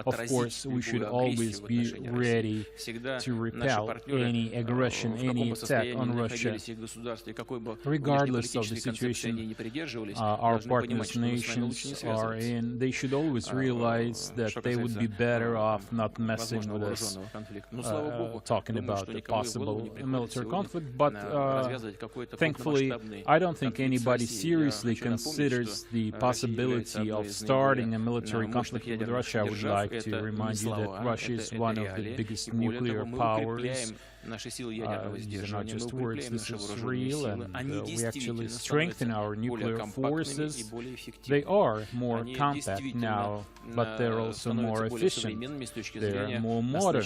Of course, we should always be ready to repel any aggression, any attack on Russia. Regardless of the situation our partners' nations are in, they should always realize that they would be better off not messing with us, talking about a possible military conflict. But thankfully, I don't think anybody seriously considers the possibility of starting a military conflict with Russia. I would like to remind you that Russia is one of the biggest nuclear powers. These are not just words, this is real, and we actually strengthen our nuclear forces. They are more compact now, but they're also more efficient. They're more modern.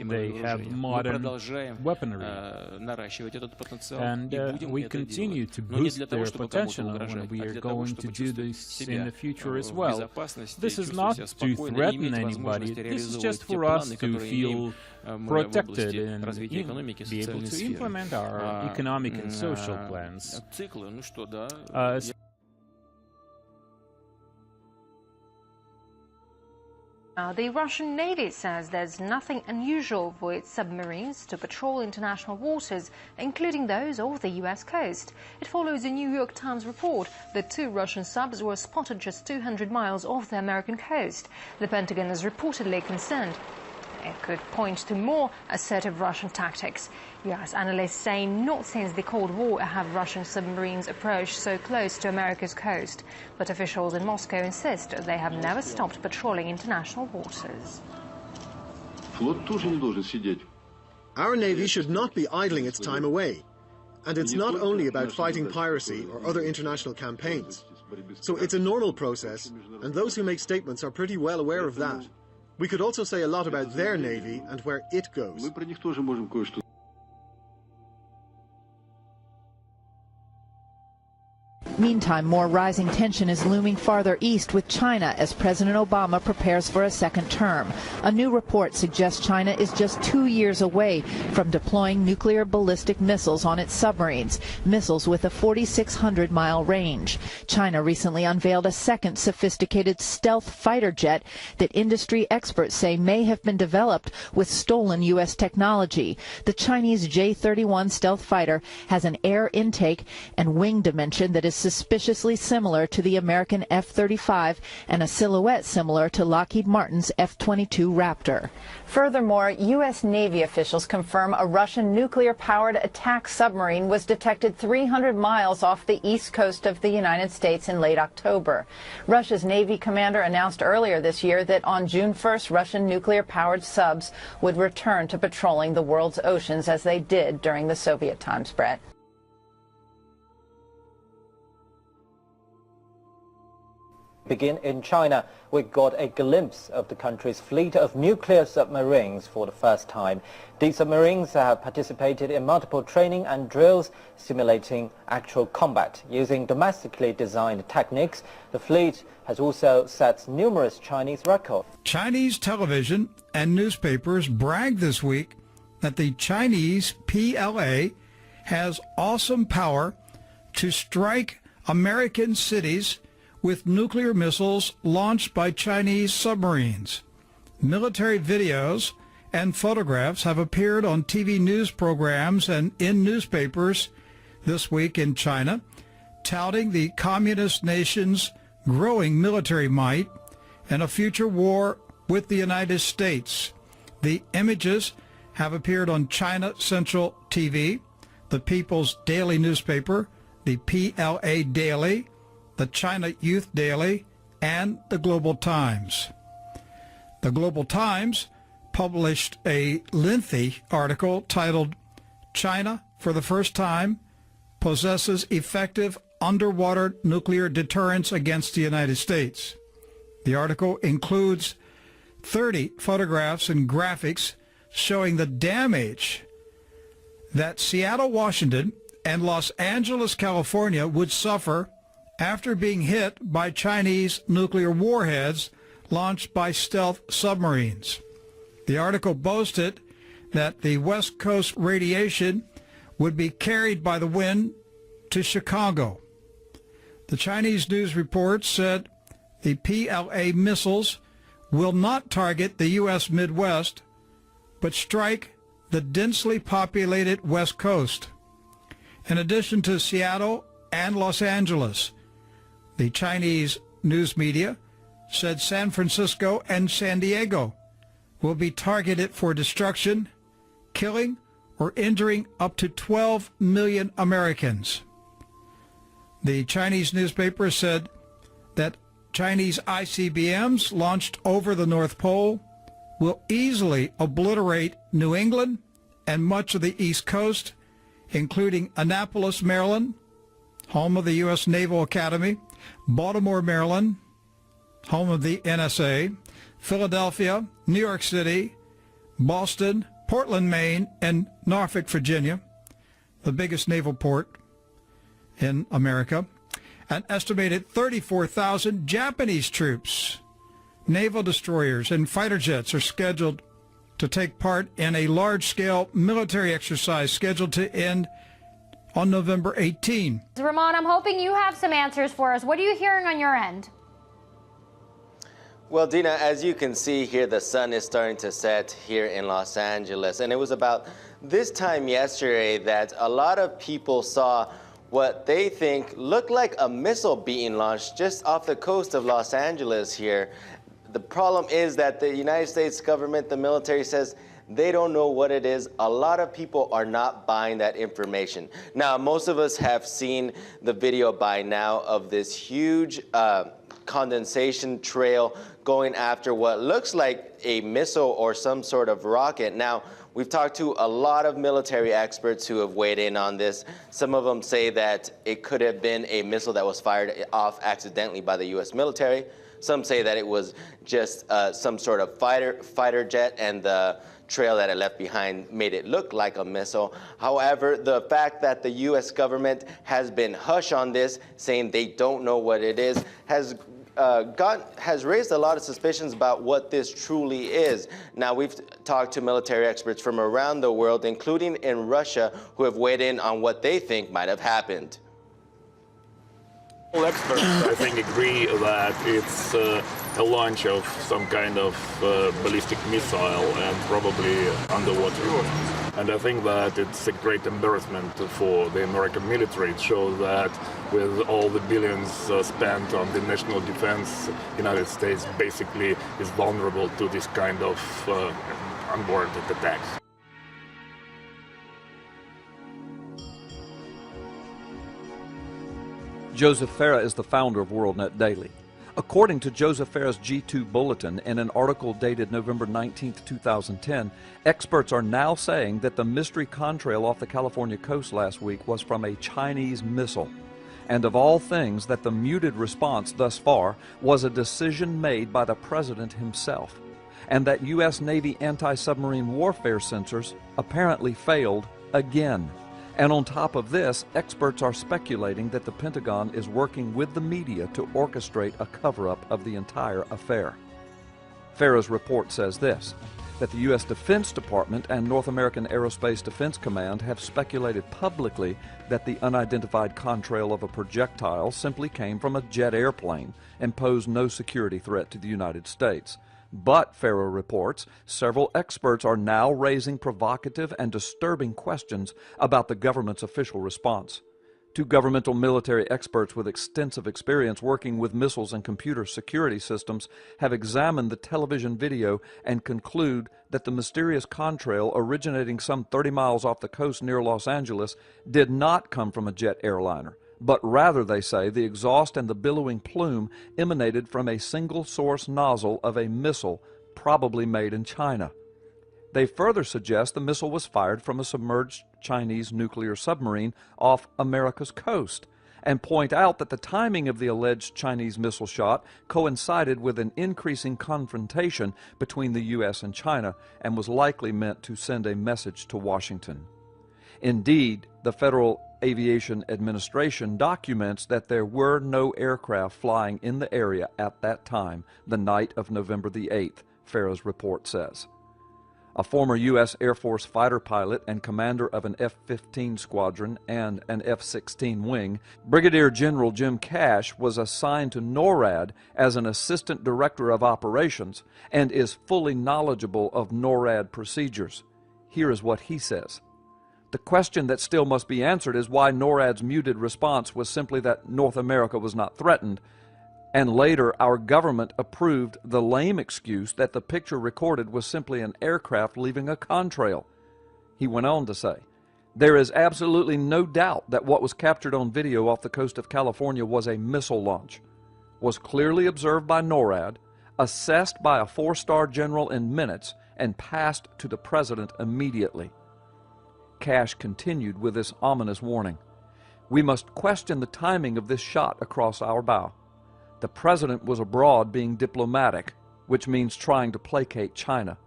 They have modern weaponry. And we continue to boost their potential, and we are going to do this in the future as well. This is not to threaten anybody, this is just for us to feel protected and be able to implement our economic and social plans. The Russian Navy says there's nothing unusual for its submarines to patrol international waters, including those off the U.S. coast. It follows a New York Times report that 2 Russian subs were spotted just 200 miles off the American coast. The Pentagon is reportedly concerned it could point to more assertive Russian tactics. U.S. analysts say not since the Cold War have Russian submarines approached so close to America's coast. But officials in Moscow insist they have never stopped patrolling international waters. Our Navy should not be idling its time away. And it's not only about fighting piracy or other international campaigns. So it's a normal process, and those who make statements are pretty well aware of that. We could also say a lot about their Navy and where it goes. Meantime, more rising tension is looming farther east with China as President Obama prepares for a second term. A new report suggests China is just 2 years away from deploying nuclear ballistic missiles on its submarines, missiles with a 4,600-mile range. China recently unveiled a second sophisticated stealth fighter jet that industry experts say may have been developed with stolen U.S. technology. The Chinese J-31 stealth fighter has an air intake and wing dimension that is suspiciously similar to the American F-35 and a silhouette similar to Lockheed Martin's F-22 Raptor. Furthermore, U.S. Navy officials confirm a Russian nuclear-powered attack submarine was detected 300 miles off the east coast of the United States in late October. Russia's Navy commander announced earlier this year that on June 1st, Russian nuclear-powered subs would return to patrolling the world's oceans as they did during the Soviet times. Brett. Begin in China. We got a glimpse of the country's fleet of nuclear submarines for the first time. These submarines have participated in multiple training and drills simulating actual combat. Using domestically designed techniques, the fleet has also set numerous Chinese records. Chinese television and newspapers bragged this week that the Chinese PLA has awesome power to strike American cities with nuclear missiles launched by Chinese submarines. Military videos and photographs have appeared on TV news programs and in newspapers this week in China, touting the communist nation's growing military might and a future war with the United States. The images have appeared on China Central TV, the People's Daily newspaper, the PLA Daily, the China Youth Daily, and the Global Times. The Global Times published a lengthy article titled, "China, for the first time, possesses effective underwater nuclear deterrence against the United States." The article includes 30 photographs and graphics showing the damage that Seattle, Washington, and Los Angeles, California would suffer after being hit by Chinese nuclear warheads launched by stealth submarines. The article boasted that the West Coast radiation would be carried by the wind to Chicago. The Chinese news report said the PLA missiles will not target the U.S. Midwest, but strike the densely populated West Coast. In addition to Seattle and Los Angeles, the Chinese news media said San Francisco and San Diego will be targeted for destruction, killing or injuring up to 12 million Americans. The Chinese newspaper said that Chinese ICBMs launched over the North Pole will easily obliterate New England and much of the East Coast, including Annapolis, Maryland, home of the U.S. Naval Academy, Baltimore, Maryland, home of the NSA, Philadelphia, New York City, Boston, Portland, Maine, and Norfolk, Virginia, the biggest naval port in America. An estimated 34,000 Japanese troops, naval destroyers, and fighter jets are scheduled to take part in a large-scale military exercise scheduled to end on November 18. Ramon, I'm hoping you have some answers for us. What are you hearing on your end? Well, Dina, as you can see here, the sun is starting to set here in Los Angeles. And it was about this time yesterday that a lot of people saw what they think looked like a missile being launched just off the coast of Los Angeles here. The problem is that the United States government, the military, says they don't know what it is. A lot of people are not buying that information. Now, most of us have seen the video by now of this huge condensation trail going after what looks like a missile or some sort of rocket. Now, we've talked to a lot of military experts who have weighed in on this. Some of them say that it could have been a missile that was fired off accidentally by the U.S. military. Some say that it was just some sort of fighter jet, and the trail that it left behind made it look like a missile. However, the fact that the U.S. government has been hush on this, saying they don't know what it is, has raised a lot of suspicions about what this truly is. Now, we've talked to military experts from around the world, including in Russia, who have weighed in on what they think might have happened. All experts, I think, agree that it's a launch of some kind of ballistic missile and probably underwater. And I think that it's a great embarrassment for the American military. It shows that with all the billions spent on the national defense, the United States basically is vulnerable to this kind of unwarranted attacks. Joseph Farah is the founder of WorldNet Daily. According to Joseph Farah's G2 Bulletin, in an article dated November 19, 2010, experts are now saying that the mystery contrail off the California coast last week was from a Chinese missile. And of all things, that the muted response thus far was a decision made by the president himself. And that U.S. Navy anti-submarine warfare sensors apparently failed again. And on top of this, experts are speculating that the Pentagon is working with the media to orchestrate a cover-up of the entire affair. Farah's report says this, that the U.S. Defense Department and North American Aerospace Defense Command have speculated publicly that the unidentified contrail of a projectile simply came from a jet airplane and posed no security threat to the United States. But, Farah reports, several experts are now raising provocative and disturbing questions about the government's official response. Two governmental military experts with extensive experience working with missiles and computer security systems have examined the television video and conclude that the mysterious contrail originating some 30 miles off the coast near Los Angeles did not come from a jet airliner, but rather, they say, the exhaust and the billowing plume emanated from a single-source nozzle of a missile, probably made in China. They further suggest the missile was fired from a submerged Chinese nuclear submarine off America's coast, and point out that the timing of the alleged Chinese missile shot coincided with an increasing confrontation between the U.S. and China and was likely meant to send a message to Washington. Indeed, the Federal Aviation Administration documents that there were no aircraft flying in the area at that time, the night of November the 8th, Farah's report says. a former U.S. Air Force fighter pilot and commander of an F-15 squadron and an F-16 wing, Brigadier General Jim Cash was assigned to NORAD as an assistant director of operations and is fully knowledgeable of NORAD procedures. Here is what he says. The question that still must be answered is why NORAD's muted response was simply that North America was not threatened, and later our government approved the lame excuse that the picture recorded was simply an aircraft leaving a contrail. He went on to say, there is absolutely no doubt that what was captured on video off the coast of California was a missile launch, was clearly observed by NORAD, assessed by a 4-star general in minutes, and passed to the President immediately. Cash continued with this ominous warning. We must question the timing of this shot across our bow. The President was abroad being diplomatic, which means trying to placate China.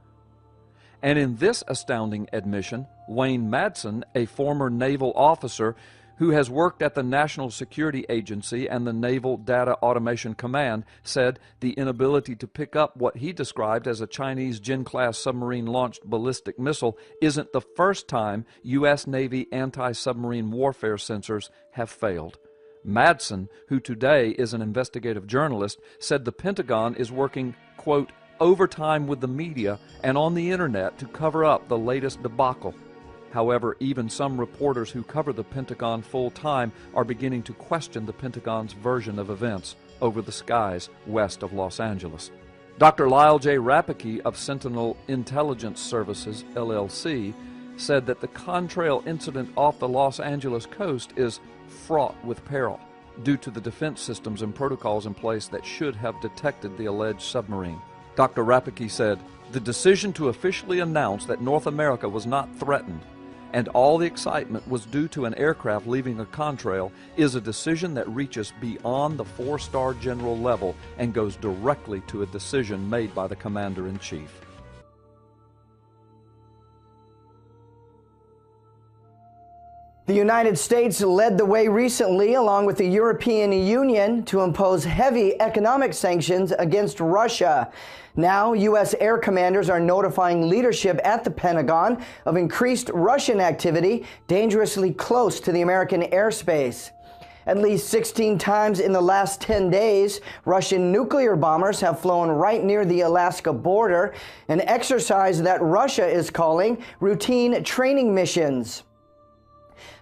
And in this astounding admission, Wayne Madsen, a former naval officer who has worked at the National Security Agency and the Naval Data Automation Command, said the inability to pick up what he described as a Chinese Jin-class submarine-launched ballistic missile isn't the first time U.S. Navy anti-submarine warfare sensors have failed. Madsen, who today is an investigative journalist, said the Pentagon is working, quote, overtime with the media and on the internet to cover up the latest debacle. However, even some reporters who cover the Pentagon full-time are beginning to question the Pentagon's version of events over the skies west of Los Angeles. Dr. Lyle J. Rapicki of Sentinel Intelligence Services, LLC, said that the contrail incident off the Los Angeles coast is fraught with peril due to the defense systems and protocols in place that should have detected the alleged submarine. Dr. Rapicki said, the decision to officially announce that North America was not threatened and all the excitement was due to an aircraft leaving a contrail is a decision that reaches beyond the 4-star general level and goes directly to a decision made by the Commander-in-Chief. The United States led the way recently, along with the European Union, to impose heavy economic sanctions against Russia. Now, U.S. air commanders are notifying leadership at the Pentagon of increased Russian activity dangerously close to the American airspace. At least 16 times in the last 10 days, Russian nuclear bombers have flown right near the Alaska border, an exercise that Russia is calling routine training missions.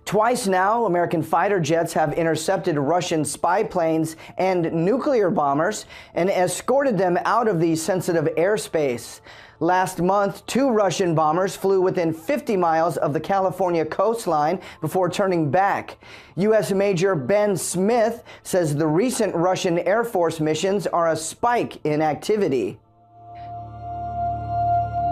Twice now, American fighter jets have intercepted Russian spy planes and nuclear bombers and escorted them out of the sensitive airspace. Last month, 2 Russian bombers flew within 50 miles of the California coastline before turning back. U.S. Major Ben Smith says the recent Russian Air Force missions are a spike in activity.